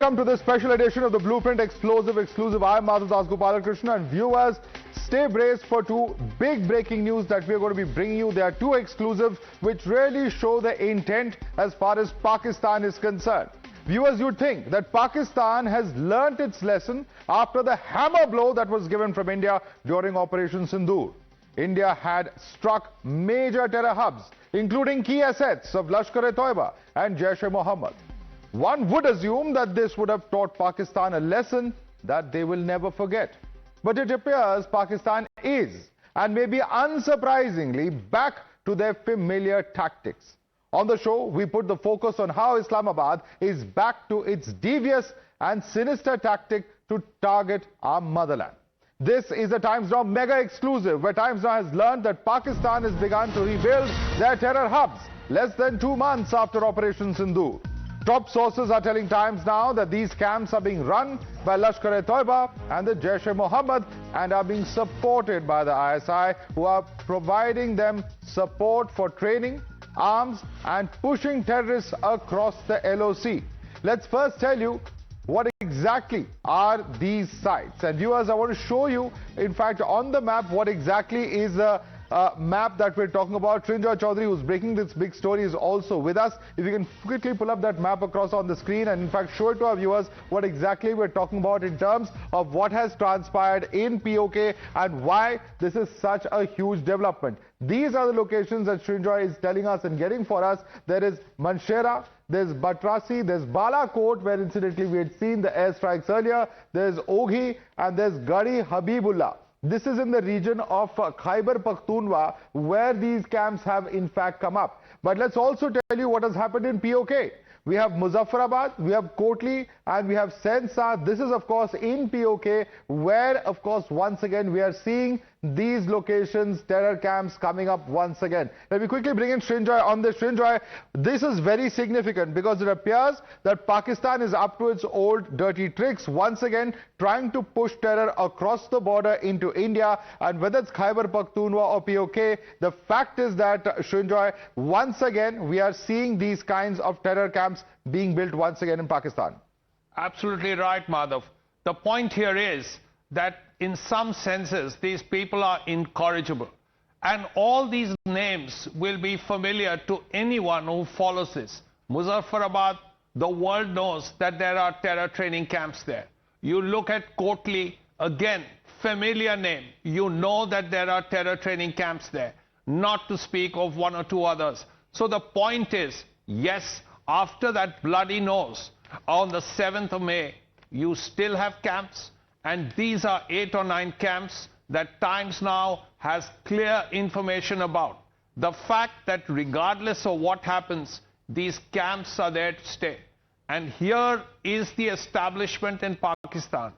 Welcome to this special edition of the Blueprint Explosive Exclusive. I am Madhav Das Gopalakrishna, and viewers, stay braced for two big breaking news that we are going to be bringing you. There are two exclusives which really show the intent as far as Pakistan is concerned. Viewers, you'd think that Pakistan has learnt its lesson after the hammer blow that was given from India during Operation Sidnoor. India had struck major terror hubs, including key assets of Lashkar-e-Taiba and Jaish-e-Mohammed. One would assume that this would have taught Pakistan a lesson that they will never forget. But it appears Pakistan is, and maybe unsurprisingly, back to their familiar tactics. On the show, we put the focus on how Islamabad is back to its devious and sinister tactic to target our motherland. This is a Times Now mega exclusive, where Times Now has learned that Pakistan has begun to rebuild their terror hubs less than 2 months after Operation Sidnoor. Top sources are telling Times Now that these camps are being run by Lashkar-e-Taiba and the Jaish-e-Mohammed and are being supported by the ISI, who are providing them support for training, arms and pushing terrorists across the LOC. Let's first tell you what exactly are these sites. And viewers, I want to show you, in fact, on the map, what exactly is the map that we're talking about. Srinjoy Chaudhary, who's breaking this big story, is also with us. If you can quickly pull up that map across on the screen and in fact show it to our viewers what exactly we're talking about in terms of what has transpired in POK and why this is such a huge development. These are the locations that Srinjoy is telling us and getting for us. There is Manshera, there's Batrasi, there's Balashot, where incidentally we had seen the airstrikes earlier, there's Oghi, and there's Garhi Habibullah. This is in the region of Khyber Pakhtunkhwa, where these camps have in fact come up. But let's also tell you what has happened in POK. We have Muzaffarabad, we have Kotli, and we have Sehnsa. This is of course in POK, where of course once again we are seeing these locations, terror camps coming up once again. Let me quickly bring in Srinjoy on this. Srinjoy, this is very significant because it appears that Pakistan is up to its old dirty tricks, once again trying to push terror across the border into India. And whether it's Khyber Pakhtunkhwa or POK, the fact is that, Srinjoy, once again we are seeing these kinds of terror camps being built once again in Pakistan. Absolutely right, Madhav. The point here is that in some senses these people are incorrigible, and all these names will be familiar to anyone who follows this. Muzaffarabad, the world knows that there are terror training camps there. You look at Kotli, again familiar name, you know that there are terror training camps there, not to speak of one or two others. So the point is, yes, after that bloody nose on the 7th of May, you still have camps, and these are 8 or 9 camps that Times Now has clear information about. The fact that regardless of what happens, these camps are there to stay. And here is the establishment in Pakistan,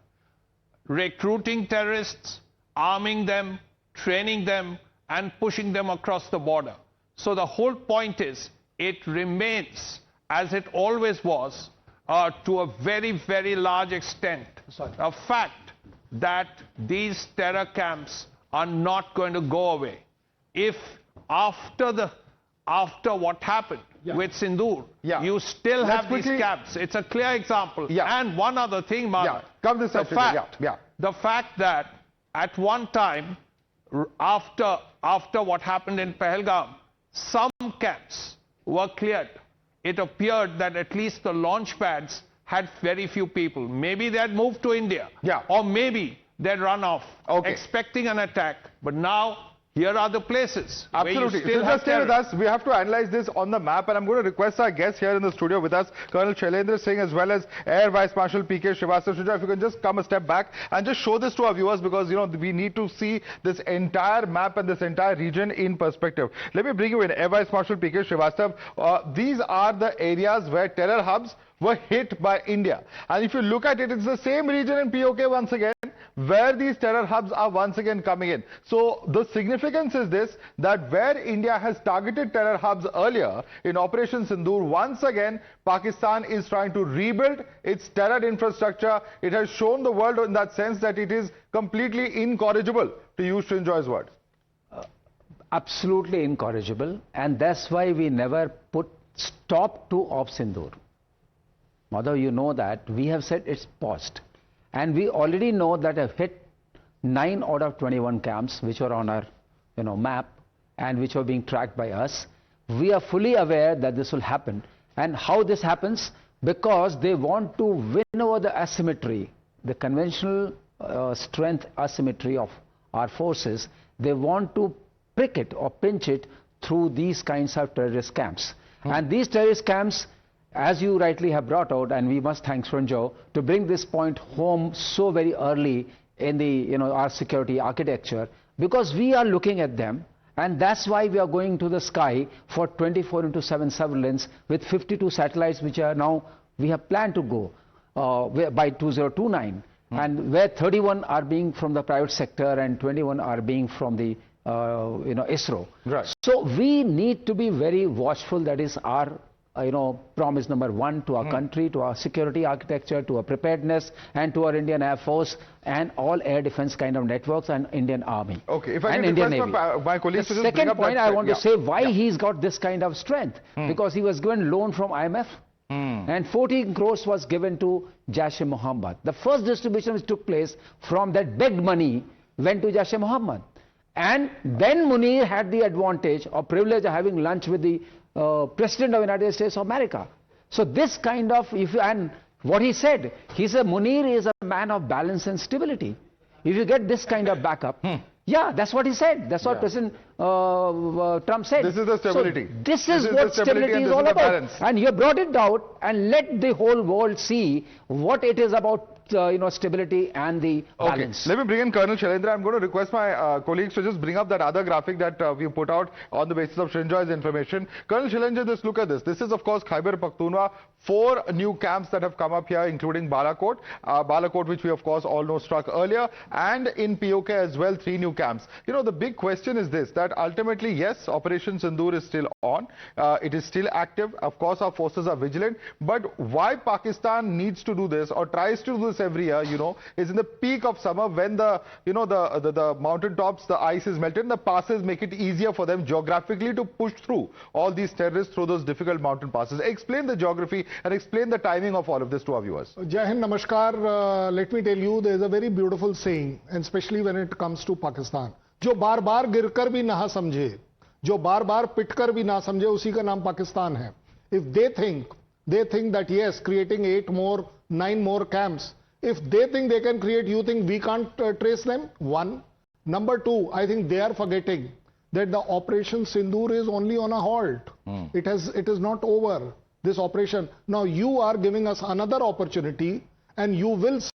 recruiting terrorists, arming them, training them, and pushing them across the border. So the whole point is, it remains, as it always was, to a very, very large extent, a fact that these terror camps are not going to go away. If after what happened with Sindoor, you still have these camps, it's a clear example. And one other thing, Madhav, the fact that at one time, after what happened in Pahalgam, some camps were cleared. It appeared that at least the launch pads had very few people. Maybe they had moved to India, or maybe they'd run off, expecting an attack. But now, here are the places. Absolutely. So just stay with us. We have to analyze this on the map, and I'm going to request our guests here in the studio with us, Colonel Shailendra Singh, as well as Air Vice Marshal PK Srivastava. If you can just come a step back and just show this to our viewers, because you know we need to see this entire map and this entire region in perspective. Let me bring you in, Air Vice Marshal PK Srivastava. These are the areas where terror hubs were hit by India. And if you look at it, it's the same region in POK once again, where these terror hubs are once again coming in. So the significance is this, that where India has targeted terror hubs earlier in Operation Sidnoor, once again Pakistan is trying to rebuild its terror infrastructure. It has shown the world in that sense that it is completely incorrigible, to use Srinjoy's words. Absolutely incorrigible, and that's why we never put stop to Op Sindoor. Madhav, you know that we have said it's paused. And we already know that have hit 9 out of 21 camps which are on our map and which are being tracked by us. We are fully aware that this will happen. And how this happens? Because they want to win over the asymmetry, the conventional strength asymmetry of our forces. They want to prick it or pinch it through these kinds of terrorist camps. And these terrorist camps, as you rightly have brought out, and we must thank Srinjo to bring this point home so very early in the our security architecture, because we are looking at them, and that's why we are going to the sky for 24/7 surveillance with 52 satellites, which are now we have planned to go by 2029, and where 31 are being from the private sector and 21 are being from the ISRO. Right. So we need to be very watchful. That is our promise number one to our country, to our security architecture, to our preparedness, and to our Indian Air Force and all air defense kind of networks and Indian Army. Okay, if I can request my colleagues to just bring up second point, I want to say why he's got this kind of strength. Because he was given loan from IMF. And 14 crores was given to Jaish-e-Mohammed. The first distribution which took place from that begged money went to Jaish-e-Mohammed. And then Munir had the advantage or privilege of having lunch with the President of the United States of America. So this kind of, and what he said Munir is a man of balance and stability. If you get this kind of backup, yeah, that's what he said. That's what President Trump said. This is the stability. So this is what stability is all about. And you brought it out and let the whole world see what it is about. Stability and the balance. Let me bring in Colonel Shailendra. I'm going to request my colleagues to just bring up that other graphic that we put out on the basis of Srinjoy's information. Colonel Shailendra, just look at this. This is, of course, Khyber Pakhtunkhwa. 4 new camps that have come up here, including Balashot. Balashot, which we, of course, all know struck earlier. And in POK as well, 3 new camps. The big question is this, that ultimately, yes, Operation Sidnoor is still on. It is still active. Of course, our forces are vigilant. But why Pakistan needs to do this or tries to do this every year, is in the peak of summer when the mountain tops, the ice is melted, and the passes make it easier for them geographically to push through all these terrorists through those difficult mountain passes. Explain the geography and explain the timing of all of this to our viewers. Jai Hind, Namaskar. Let me tell you, there is a very beautiful saying, and especially when it comes to Pakistan. जो बार बार गिरकर भी ना समझे, जो बार बार पिटकर भी ना समझे, उसी का नाम पाकिस्तान है. If they think that yes, creating 8 more, 9 more camps, if they think they can create, you think we can't trace them? One. Number 2, I think they are forgetting that the Operation Sidnoor is only on a halt. It is not over, this operation. Now you are giving us another opportunity, and you will see,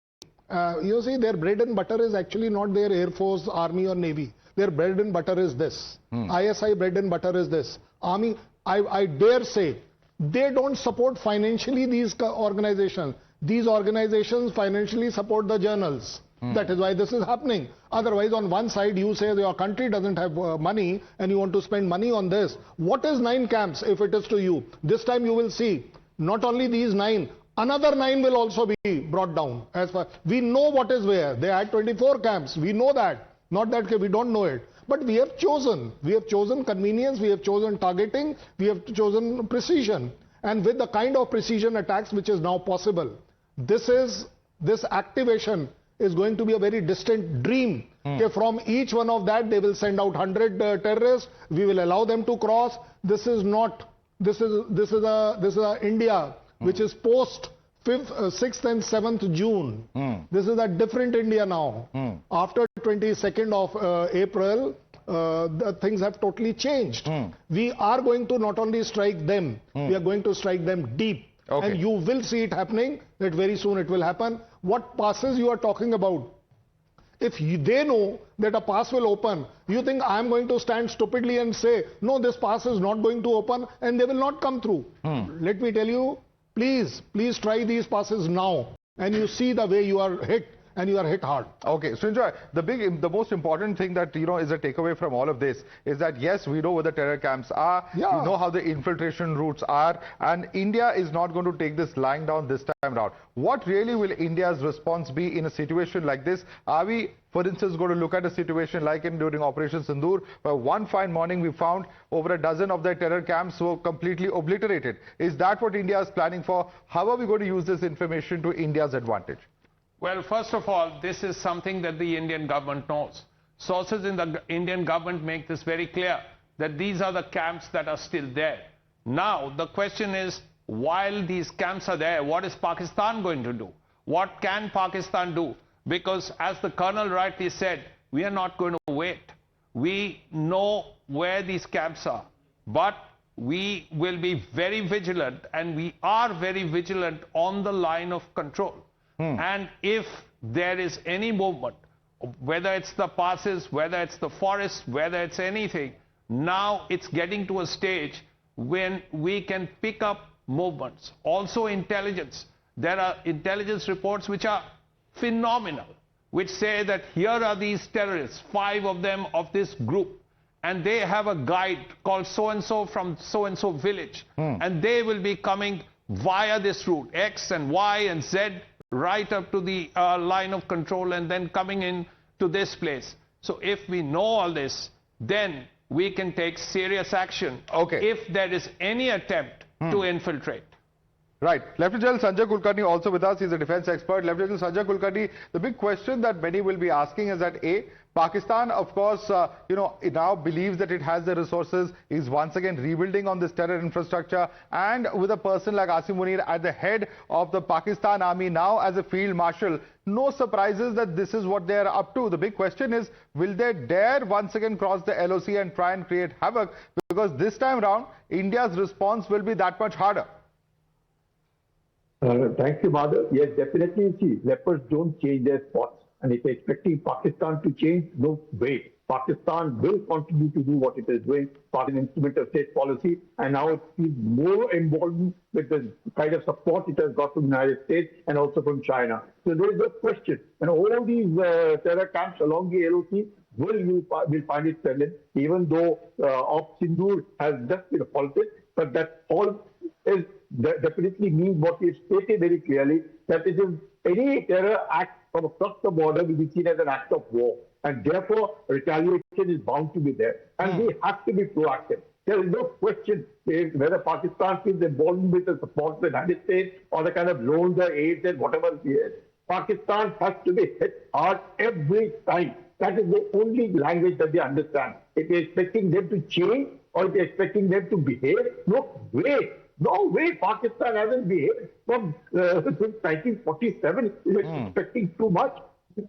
you see, their bread and butter is actually not their Air Force, Army or Navy. Their bread and butter is this. ISI bread and butter is this. Army, I dare say, they don't support financially these organizations. These organizations financially support the journals. That is why this is happening. Otherwise, on one side, you say your country doesn't have money and you want to spend money on this. What is 9 camps if it is to you? This time you will see, not only these 9, another 9 will also be brought down. As far we know what is where. They had 24 camps. We know that. Not that we don't know it. But we have chosen. We have chosen convenience. We have chosen targeting. We have chosen precision. And with the kind of precision attacks which is now possible, this activation is going to be a very distant dream. Okay, from each one of that, they will send out 100 terrorists. We will allow them to cross. This is a India which is post 6th and 7th June. This is a different India now. After 22nd of April, the things have totally changed. We are going to not only strike them, we are going to strike them deep. Okay. And you will see it happening, that very soon it will happen. What passes you are talking about? If they know that a pass will open, you think I am going to stand stupidly and say, no, this pass is not going to open, and they will not come through. Let me tell you, please try these passes now, and you see the way you are hit. and you are hit hard. Okay, Sindoor, the most important thing that, is a takeaway from all of this is that, yes, we know where the terror camps are, we know how the infiltration routes are, and India is not going to take this lying down this time around. What really will India's response be in a situation like this? Are we, for instance, going to look at a situation like during Operation Sidnoor, where one fine morning we found over a dozen of their terror camps were completely obliterated? Is that what India is planning for? How are we going to use this information to India's advantage? Well, first of all, this is something that the Indian government knows. Sources in the Indian government make this very clear, that these are the camps that are still there. Now, the question is, while these camps are there, what is Pakistan going to do? What can Pakistan do? Because, as the Colonel rightly said, we are not going to wait. We know where these camps are, but we will be very vigilant, and we are very vigilant on the line of control. And if there is any movement, whether it's the passes, whether it's the forest, whether it's anything, now it's getting to a stage when we can pick up movements. Also intelligence. There are intelligence reports which are phenomenal, which say that here are these terrorists, 5 of them of this group, and they have a guide called so-and-so from so-and-so village, and they will be coming via this route, X and Y and Z, right up to the line of control, and then coming in to this place. So if we know all this, then we can take serious action if there is any attempt to infiltrate. Right. Lieutenant General Sanjay Kulkarni also with us. He's a defense expert. Lieutenant General Sanjay Kulkarni, the big question that many will be asking is that A, Pakistan, of course, it now believes that it has the resources, is once again rebuilding on this terror infrastructure, and with a person like Asim Munir at the head of the Pakistan army now as a field marshal, no surprises that this is what they are up to. The big question is, will they dare once again cross the LOC and try and create havoc? Because this time round, India's response will be that much harder. Thank you, Madhav. Yes, definitely. See, leopards don't change their spots. And if they're expecting Pakistan to change, no way. Pakistan will continue to do what it is doing, part an instrument of state policy, and now it feels more emboldened with the kind of support it has got from the United States and also from China. So there is no question. And all these terror camps along the LOC will find it prevalent, even though Operation Sidnoor has just been halted, but that all is definitely means what we stated very clearly, that it is any terror act from across the border will be seen as an act of war, and therefore retaliation is bound to be there, and we have to be proactive. There is no question whether Pakistan feels emboldened with the support of the United States or the kind of loans or aids and whatever it is. Pakistan has to be hit hard every time. That is the only language that they understand. If you're expecting them to change or if you're expecting them to behave, no way. No way Pakistan hasn't behaved from since 1947. You're expecting too much.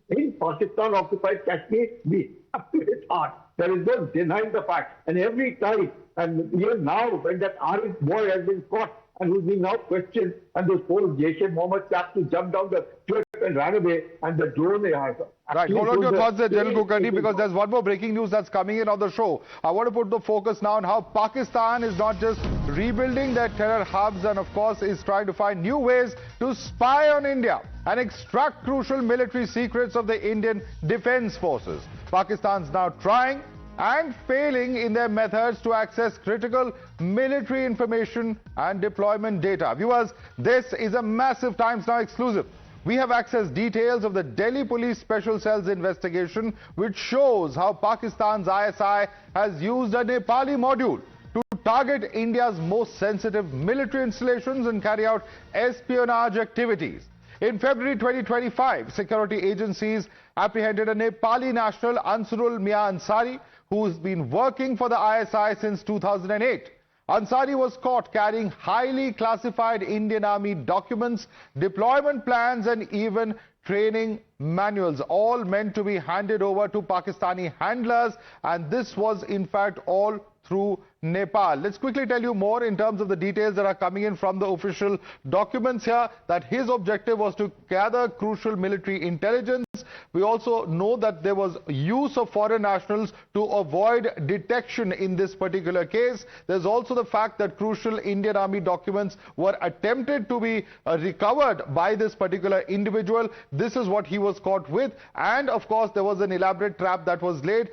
In Pakistan occupied Kashmir, we have to hit hard. There is no denying the fact. And every time, and even now, when that Arif boy has been caught and who's been now questioned, and those four Jaish-e-Mohammed chaps who jumped down the cliff and ran away, and the drone. Right, hold on to your thoughts there, General Kulkarni, because there's one more breaking news that's coming in on the show. I want to put the focus now on how Pakistan is not just rebuilding their terror hubs and, of course, is trying to find new ways to spy on India and extract crucial military secrets of the Indian Defence Forces. Pakistan's now trying and failing in their methods to access critical military information and deployment data. Viewers, this is a massive Times Now exclusive. We have accessed details of the Delhi Police Special Cell's investigation, which shows how Pakistan's ISI has used a Nepali module to target India's most sensitive military installations and carry out espionage activities. In February 2025, security agencies apprehended a Nepali national, Ansarul Mia Ansari, who's been working for the ISI since 2008. Ansari was caught carrying highly classified Indian Army documents, deployment plans and even training manuals, all meant to be handed over to Pakistani handlers, and this was in fact all through Nepal. Let's quickly tell you more in terms of the details that are coming in from the official documents here, that his objective was to gather crucial military intelligence We also know that there was use of foreign nationals to avoid detection in this particular case. There's also the fact that crucial Indian Army documents were attempted to be recovered by this particular individual. This is what he was caught with. And of course, there was an elaborate trap that was laid.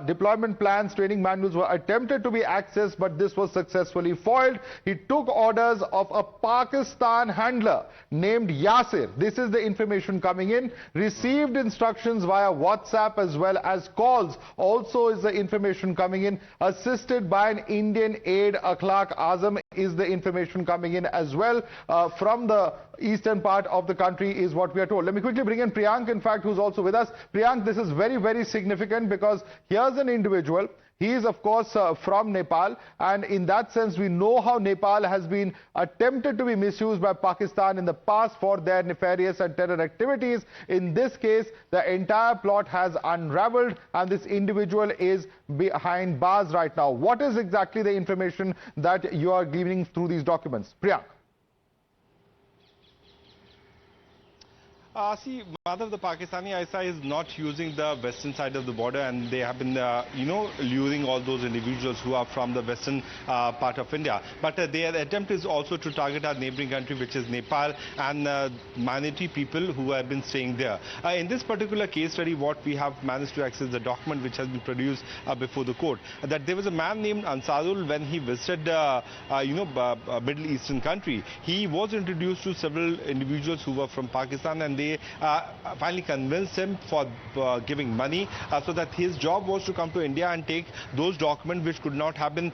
Deployment plans, training manuals were attempted to be accessed, but this was successfully foiled. He took orders of a Pakistan handler named Yasir. This is the information coming in. Received instructions via WhatsApp as well as calls. Also is the information coming in. Assisted by an Indian aide, Akhlaq Azam, is the information coming in as well from the eastern part of the country, is what we are told. Let me quickly bring in Priyank, in fact, who's also with us. Priyank, this is very, very significant because here's an individual. He is, of course, from Nepal, and in that sense, we know how Nepal has been attempted to be misused by Pakistan in the past for their nefarious and terror activities. In this case, the entire plot has unraveled, and this individual is behind bars right now. What is exactly the information that you are gleaning through these documents? Priyank. See, Madhav, the Pakistani ISI is not using the western side of the border, and they have been, luring all those individuals who are from the western part of India. But their attempt is also to target our neighboring country, which is Nepal, and minority people who have been staying there. In this particular case study, what we have managed to access the document which has been produced before the court, that there was a man named Ansarul when he visited, Middle Eastern country. He was introduced to several individuals who were from Pakistan, and they finally convinced him for giving money so that his job was to come to India and take those documents which could not have been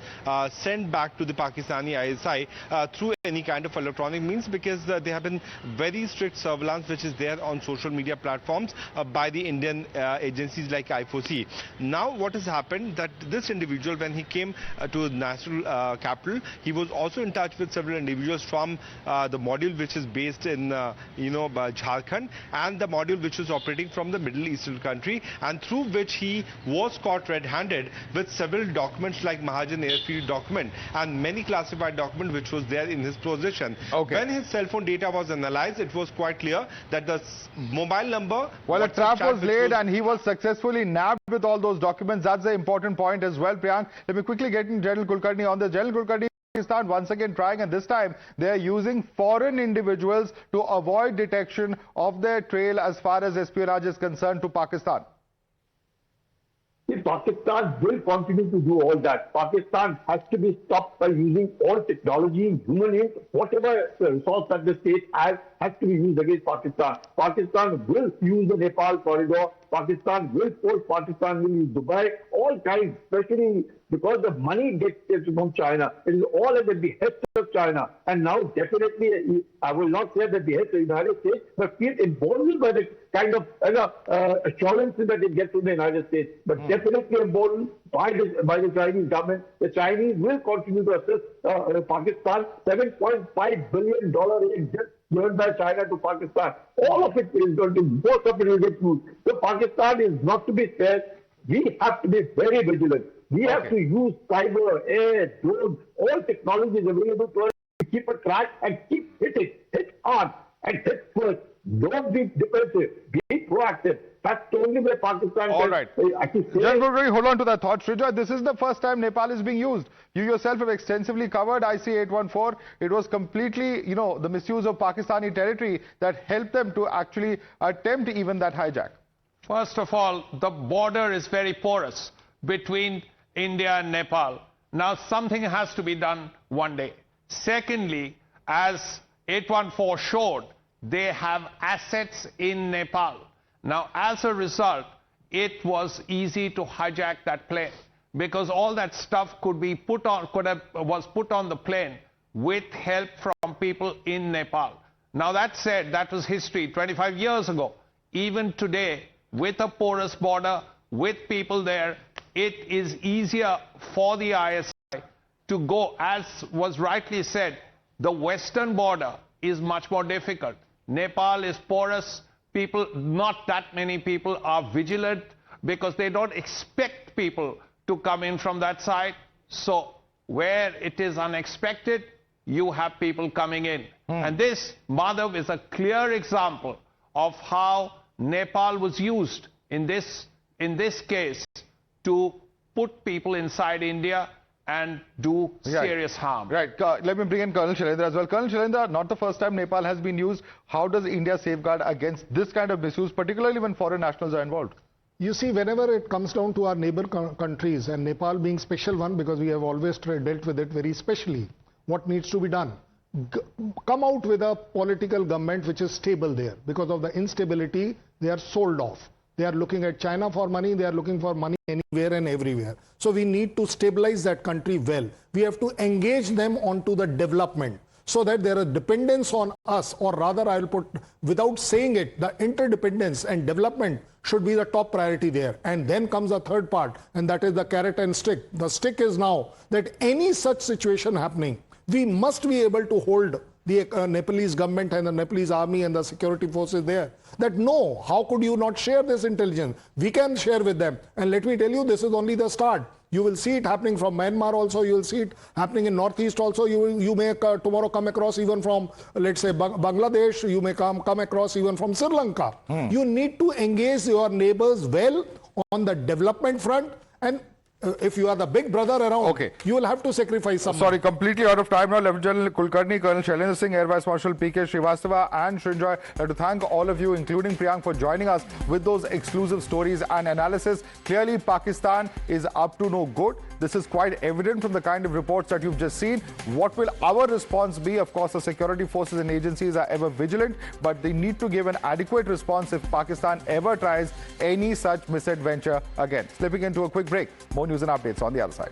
sent back to the Pakistani ISI through any kind of electronic means, because there have been very strict surveillance which is there on social media platforms by the Indian agencies like I4C. Now what has happened, that this individual, when he came to the national capital, he was also in touch with several individuals from the module which is based in Jharkhand, and the module which was operating from the Middle Eastern country, and through which he was caught red-handed with several documents like Mahajan airfield document and many classified documents which was there in his possession. Okay. When his cell phone data was analyzed, it was quite clear that the mobile number... Well, a trap was laid and he was successfully nabbed with all those documents. That's the important point as well, Priyank. Let me quickly get in General Kulkarni on this. General Kulkarni, Pakistan once again trying, and this time they are using foreign individuals to avoid detection of their trail as far as espionage is concerned to Pakistan. See, Pakistan will continue to do all that. Pakistan has to be stopped by using all technology, human ink, whatever resource that the state has to be used against Pakistan. Pakistan will use the Nepal corridor. Pakistan will force Pakistan will use Dubai, all kinds, especially because the money gets from China. It is all at the behest of China. And now definitely, I will not say at the behest of the United States, but feel emboldened by the kind of assurances that it gets from the United States. But definitely emboldened by the Chinese government. The Chinese will continue to assist Pakistan. $7.5 billion in debt given by China to Pakistan. All of it is going to, most of it will get used. So Pakistan is not to be spared. We have to be very vigilant. We have to use cyber, air, drones, all technologies available to us to keep a track and keep hitting, hit hard and hit first. Don't be defensive, be proactive. That's the only way Pakistan all can right. actually General, hold on to that thought. Sridhar, this is the first time Nepal is being used. You yourself have extensively covered IC-814. It was completely, the misuse of Pakistani territory that helped them to actually attempt even that hijack. First of all, the border is very porous between India and Nepal. Now, something has to be done one day. Secondly, as 814 showed, they have assets in Nepal. Now, as a result, it was easy to hijack that plane because all that stuff could be was put on the plane with help from people in Nepal. Now, that said, that was history 25 years ago. Even today, with a porous border, with people there, it is easier for the ISI to go. As was rightly said, the western border is much more difficult. Nepal is porous. People, not that many people are vigilant because they don't expect people to come in from that side. So where it is unexpected, you have people coming in. And this, Madhav, is a clear example of how Nepal was used in this case to put people inside India and do serious harm. Right. Let me bring in Colonel Shailendra as well. Colonel Shailendra, not the first time Nepal has been used. How does India safeguard against this kind of misuse, particularly when foreign nationals are involved? You see, whenever it comes down to our neighbor countries, and Nepal being special one because we have always dealt with it very specially, what needs to be done? Come out with a political government which is stable there. Because of the instability, they are sold off. They are looking at China for money. They are looking for money anywhere and everywhere. So we need to stabilize that country well. We have to engage them onto the development, so that there is dependence on us, or rather I will put, without saying it, the interdependence and development should be the top priority there. And then comes the third part, and that is the carrot and stick. The stick is now that any such situation happening, we must be able to hold the Nepalese government and the Nepalese army and the security forces there, that no, how could you not share this intelligence? We can share with them. And let me tell you, this is only the start. You will see it happening from Myanmar also. You will see it happening in Northeast also. You may tomorrow come across even from, let's say, Bangladesh. You may come across even from Sri Lanka. You need to engage your neighbors well on the development front, and if you are the big brother around, you will have to sacrifice something. Sorry, completely out of time now. Lieutenant General Kulkarni, Colonel Shailendra Singh, Air Vice Marshal PK Srivastava and Srinjoy. I'd like to thank all of you, including Priyank, for joining us with those exclusive stories and analysis. Clearly, Pakistan is up to no good. This is quite evident from the kind of reports that you've just seen. What will our response be? Of course, the security forces and agencies are ever vigilant, but they need to give an adequate response if Pakistan ever tries any such misadventure again. Slipping into a quick break. More news and updates on the other side.